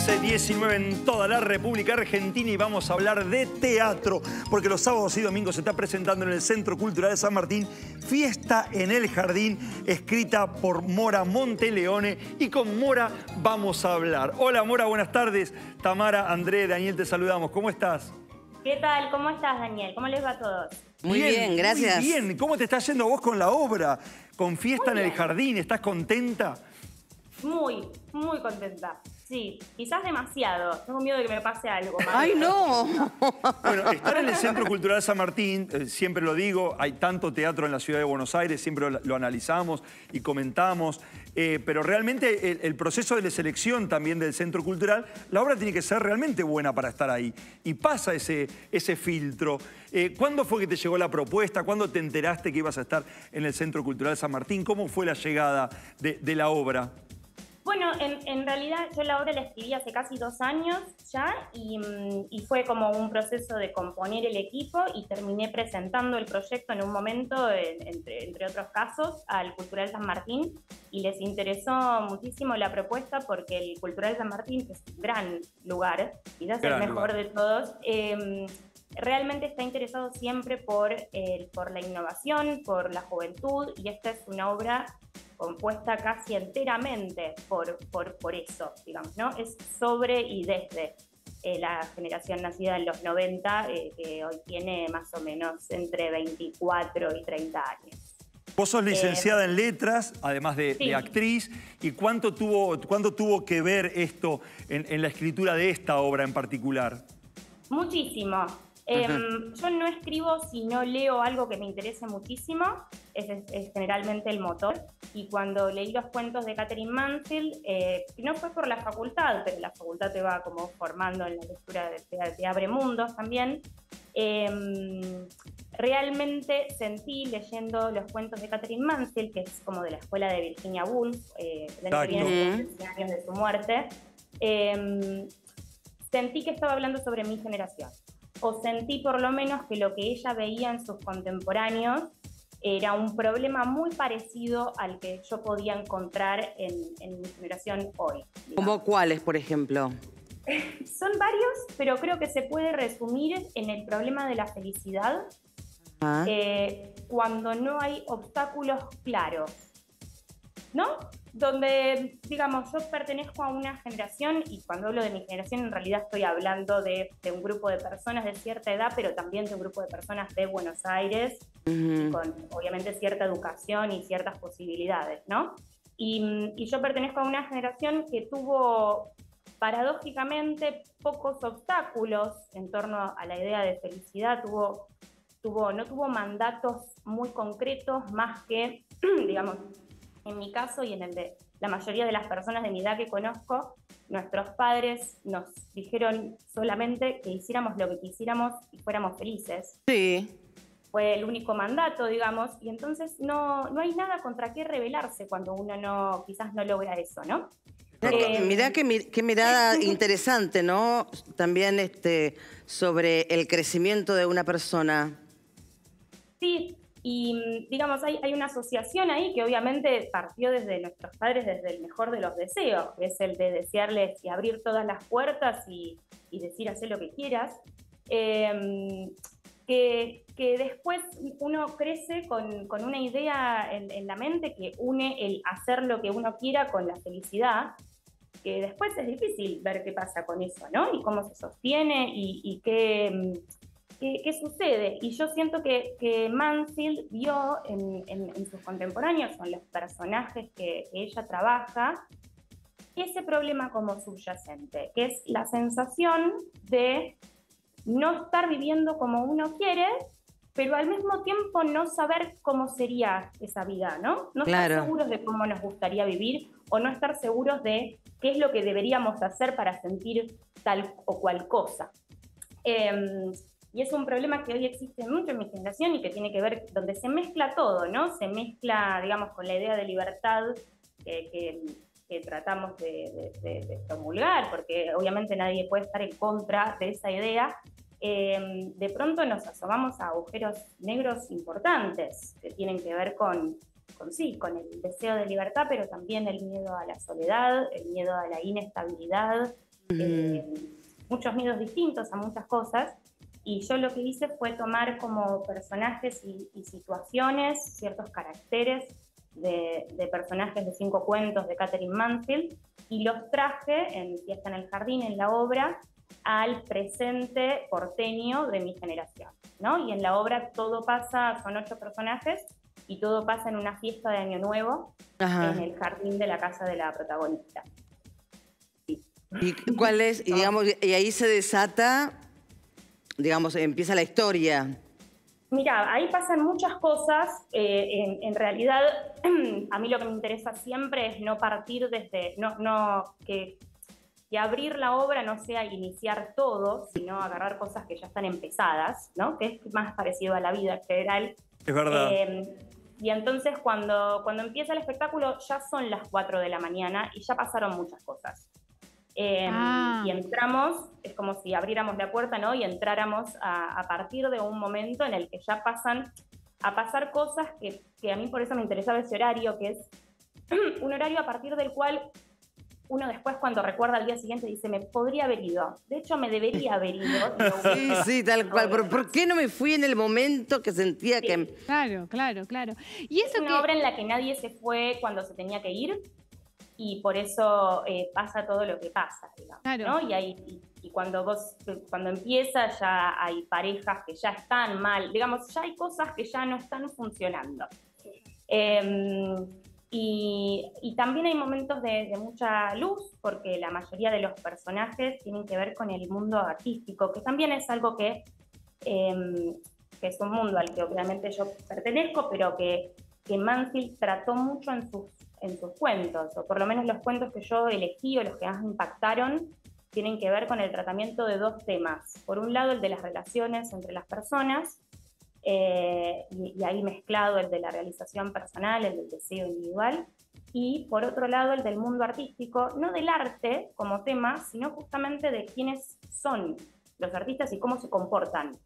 11:19 en toda la República Argentina y vamos a hablar de teatro, porque los sábados y domingos se está presentando en el Centro Cultural de San Martín Fiesta en el Jardín, escrita por Mora Monteleone, y con Mora vamos a hablar. Hola Mora, buenas tardes. Tamara, André, Daniel, te saludamos. ¿Cómo estás? ¿Qué tal? ¿Cómo estás, Daniel? ¿Cómo les va a todos? Muy bien, gracias. Muy bien. ¿Cómo te está yendo vos con la obra? Con Fiesta en el Jardín, ¿estás contenta? Muy contenta. Sí, quizás demasiado. Tengo miedo de que me pase algo. ¡Ay, no! Bueno, estar en el Centro Cultural San Martín, siempre lo digo, hay tanto teatro en la ciudad de Buenos Aires, siempre lo analizamos y comentamos, pero realmente el proceso de selección también del Centro Cultural, la obra tiene que ser realmente buena para estar ahí. Y pasa ese filtro. ¿Cuándo fue que te llegó la propuesta? ¿Cuándo te enteraste que ibas a estar en el Centro Cultural San Martín? ¿Cómo fue la llegada de la obra? Bueno, en realidad yo la obra la escribí hace casi 2 años ya y fue como un proceso de componer el equipo y terminé presentando el proyecto en un momento, entre otros casos, al Cultural San Martín, y les interesó muchísimo la propuesta porque el Cultural San Martín, que es un gran lugar, quizás el mejor de todos, realmente está interesado siempre por la innovación, por la juventud, y esta es una obra compuesta casi enteramente por eso, digamos, ¿no? Es sobre y desde la generación nacida en los 90, que hoy tiene más o menos entre 24 y 30 años. Vos sos licenciada en letras, además de actriz, ¿y cuánto tuvo que ver esto en la escritura de esta obra en particular? Muchísimo. Yo no escribo si no leo algo que me interese muchísimo, es generalmente el motor. Y cuando leí los cuentos de Katherine Mansfield, no fue por la facultad, pero la facultad te va como formando en la lectura, te abre mundos también. Realmente sentí, leyendo los cuentos de Katherine Mansfield, que es como de la escuela de Virginia Woolf, de los 100 años de su muerte, sentí que estaba hablando sobre mi generación. O sentí por lo menos que lo que ella veía en sus contemporáneos era un problema muy parecido al que yo podía encontrar en mi generación hoy. Digamos. ¿Cómo cuáles, por ejemplo? Son varios, pero creo que se puede resumir en el problema de la felicidad cuando no hay obstáculos claros, ¿no? Donde, digamos, yo pertenezco a una generación, y cuando hablo de mi generación en realidad estoy hablando de un grupo de personas de cierta edad, pero también de un grupo de personas de Buenos Aires, y con obviamente cierta educación y ciertas posibilidades, ¿no? Y yo pertenezco a una generación que tuvo, paradójicamente, pocos obstáculos en torno a la idea de felicidad, no tuvo mandatos muy concretos, más que, digamos, en mi caso y en el de la mayoría de las personas de mi edad que conozco, nuestros padres nos dijeron solamente que hiciéramos lo que quisiéramos y fuéramos felices. Sí. Fue el único mandato, digamos, y entonces no hay nada contra qué rebelarse cuando uno quizás no logra eso, ¿no? Mirá qué mirada interesante, ¿no? También sobre el crecimiento de una persona. Sí. Y digamos, hay una asociación ahí que obviamente partió desde nuestros padres, desde el mejor de los deseos, que es el de desearles y abrir todas las puertas y decir, haz lo que quieras, que después uno crece con una idea en la mente que une el hacer lo que uno quiera con la felicidad, que después es difícil ver qué pasa con eso, ¿no? Y cómo se sostiene y ¿Qué sucede? Y yo siento que Mansfield vio en sus contemporáneos, en los personajes que ella trabaja, ese problema como subyacente, que es la sensación de no estar viviendo como uno quiere, pero al mismo tiempo no saber cómo sería esa vida, ¿no? No estar seguros de cómo nos gustaría vivir, o no estar seguros de qué es lo que deberíamos hacer para sentir tal o cual cosa. Y es un problema que hoy existe mucho en mi generación y que tiene que ver, donde se mezcla todo, ¿no? Se mezcla, digamos, con la idea de libertad que tratamos de promulgar, porque obviamente nadie puede estar en contra de esa idea. De pronto nos asomamos a agujeros negros importantes que tienen que ver con el deseo de libertad, pero también el miedo a la soledad, el miedo a la inestabilidad, muchos miedos distintos a muchas cosas, y yo lo que hice fue tomar como personajes y situaciones, ciertos caracteres de personajes de 5 cuentos de Katherine Mansfield, y los traje en Fiesta en el Jardín, en la obra, al presente porteño de mi generación, ¿no? Y en la obra todo pasa, son 8 personajes, y todo pasa en una fiesta de Año Nuevo, en el jardín de la casa de la protagonista. Sí. ¿Y cuál es? Y, digamos, y ahí se desata, digamos, empieza la historia. Mira, ahí pasan muchas cosas. En realidad, a mí lo que me interesa siempre es no partir desde, que abrir la obra no sea iniciar todo, sino agarrar cosas que ya están empezadas, ¿no? Que es más parecido a la vida en general. Es verdad. Y entonces cuando empieza el espectáculo ya son las 4 de la mañana y ya pasaron muchas cosas. Y entramos, es como si abriéramos la puerta, ¿no? Y entráramos a partir de un momento en el que ya pasan a pasar cosas que a mí por eso me interesaba ese horario, que es un horario a partir del cual uno después cuando recuerda al día siguiente dice, me podría haber ido. De hecho, me debería haber ido. Sí, sí, tal cual. ¿Por qué no me fui en el momento que sentía que...? Claro, claro, claro. Y eso es una obra en la que nadie se fue cuando se tenía que ir, y por eso pasa todo lo que pasa, digamos, claro. ¿no? Y cuando empieza ya hay parejas que ya están mal, digamos, ya hay cosas que ya no están funcionando. Y también hay momentos de mucha luz, porque la mayoría de los personajes tienen que ver con el mundo artístico, que también es algo que es un mundo al que obviamente yo pertenezco, pero que Mansfield trató mucho en sus cuentos, o por lo menos los cuentos que yo elegí o los que más me impactaron, tienen que ver con el tratamiento de 2 temas. Por un lado, el de las relaciones entre las personas, y ahí mezclado el de la realización personal, el del deseo individual, y por otro lado el del mundo artístico, no del arte como tema, sino justamente de quiénes son los artistas y cómo se comportan,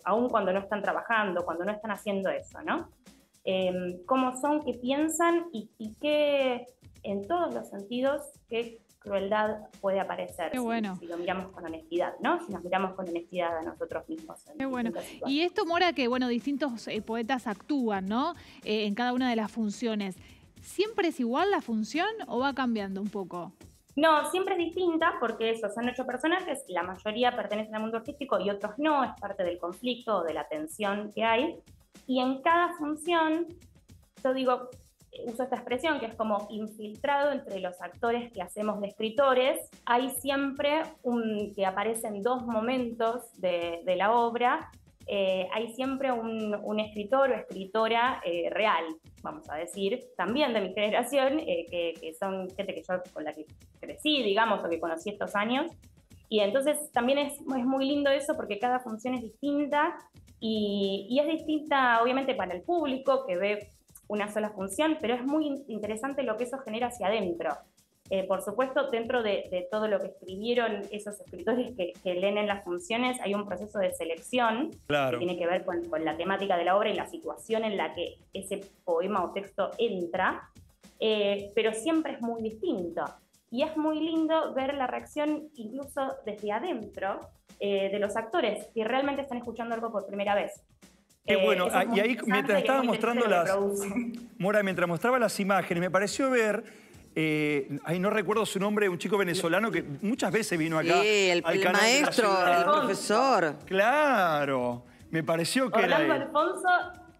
aun cuando no están trabajando, cuando no están haciendo eso, ¿no? Cómo son, qué piensan y qué, en todos los sentidos, qué crueldad puede aparecer. Qué bueno. Si lo miramos con honestidad, ¿no? Si nos miramos con honestidad a nosotros mismos. Qué bueno. Y esto, Mora, que bueno, distintos poetas actúan, ¿no? En cada una de las funciones. ¿Siempre es igual la función o va cambiando un poco? No, siempre es distinta porque esos son 8 personajes, la mayoría pertenecen al mundo artístico y otros no, es parte del conflicto o de la tensión que hay. Y en cada función, yo digo, uso esta expresión que es como infiltrado entre los actores que hacemos de escritores, hay siempre que aparece en 2 momentos de la obra, hay siempre un escritor o escritora real, vamos a decir, también de mi generación, que son gente que yo con la que crecí, digamos, o que conocí estos años. Y entonces también es muy lindo eso porque cada función es distinta y es distinta obviamente para el público que ve una sola función, pero es muy interesante lo que eso genera hacia adentro. Por supuesto, dentro de todo lo que escribieron esos escritores que leen en las funciones, hay un proceso de selección que tiene que ver con la temática de la obra y la situación en la que ese poema o texto entra, pero siempre es muy distinto. Y es muy lindo ver la reacción incluso desde adentro de los actores que realmente están escuchando algo por primera vez. Qué bueno, y ahí mientras estaba mostrando Mora, mientras mostraba las imágenes, me pareció ver, ahí no recuerdo su nombre, un chico venezolano que muchas veces vino acá. Sí, el maestro, el profesor. Claro, me pareció que Orlando era él. Alfonso,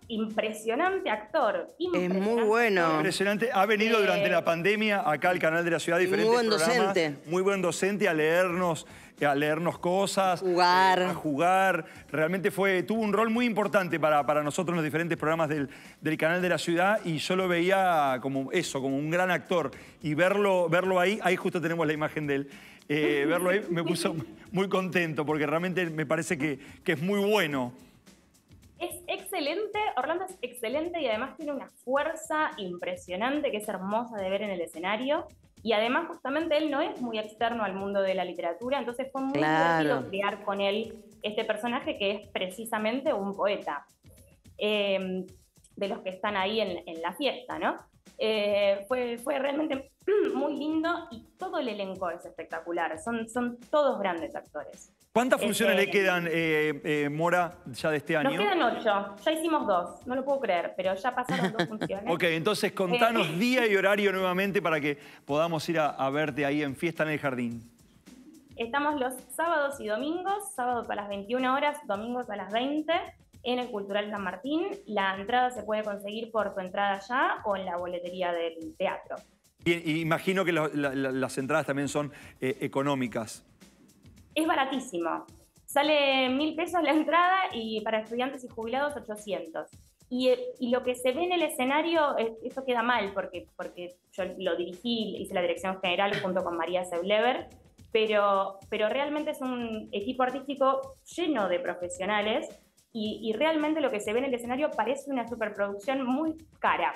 impresionante actor. Es muy bueno. Impresionante. Ha venido durante la pandemia acá al canal de la ciudad, diferentes muy buen programas. Docente. Muy buen docente a leernos cosas, jugar. A jugar. Realmente tuvo un rol muy importante para nosotros en los diferentes programas del canal de la ciudad y yo lo veía como eso, como un gran actor. Y verlo ahí justo tenemos la imagen de él. Verlo ahí me puso muy contento porque realmente me parece que es muy bueno. Es excelente, Orlando es excelente y además tiene una fuerza impresionante que es hermosa de ver en el escenario. Y además justamente él no es muy externo al mundo de la literatura, entonces fue muy divertido crear con él este personaje que es precisamente un poeta, de los que están ahí en la fiesta, ¿no? Fue realmente muy lindo y todo el elenco es espectacular. Son todos grandes actores. ¿Cuántas funciones le quedan, Mora, ya de este año? Nos quedan 8, ya hicimos 2, no lo puedo creer, pero ya pasaron 2 funciones. Ok, entonces contanos día y horario nuevamente para que podamos ir a verte ahí en Fiesta en el Jardín. Estamos los sábados y domingos, sábados a las 21 horas, domingos a las 20, en el Cultural San Martín. La entrada se puede conseguir por tu entrada ya o en la boletería del teatro. Y imagino que las entradas también son económicas. Es baratísimo. Sale 1.000 pesos la entrada y para estudiantes y jubilados 800. Y lo que se ve en el escenario, esto queda mal porque yo lo dirigí, hice la dirección general junto con María Seublever, pero realmente es un equipo artístico lleno de profesionales y realmente lo que se ve en el escenario parece una superproducción muy cara,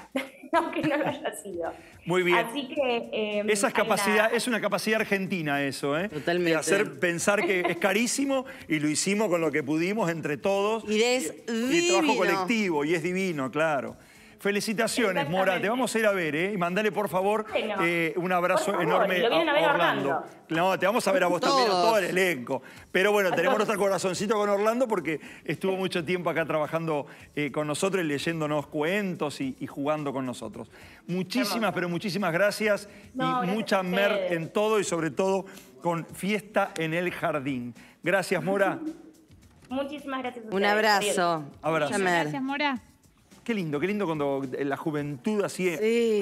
aunque no lo haya sido. Muy bien. Así que... es una capacidad argentina eso, ¿eh? Totalmente. De hacer pensar que es carísimo y lo hicimos con lo que pudimos entre todos. Y es y trabajo divino. colectivo, y es divino, claro. Felicitaciones, Mora. Te vamos a ir a ver, ¿eh? Y mandale, por favor, un abrazo favor, enorme lo vienen a ver a Orlando. No, te vamos a ver a vos también, a todo el elenco. Pero bueno, tenemos nuestro corazoncito con Orlando porque estuvo mucho tiempo acá trabajando con nosotros y leyéndonos cuentos y jugando con nosotros. Muchísimas, pero muchísimas gracias. No, y gracias mucha a ustedes. en todo y sobre todo con Fiesta en el Jardín. Gracias, Mora. Muchísimas gracias a ustedes. Un abrazo. Abrazo. Mucha mer. Gracias, Mora. Qué lindo cuando la juventud así... Sí.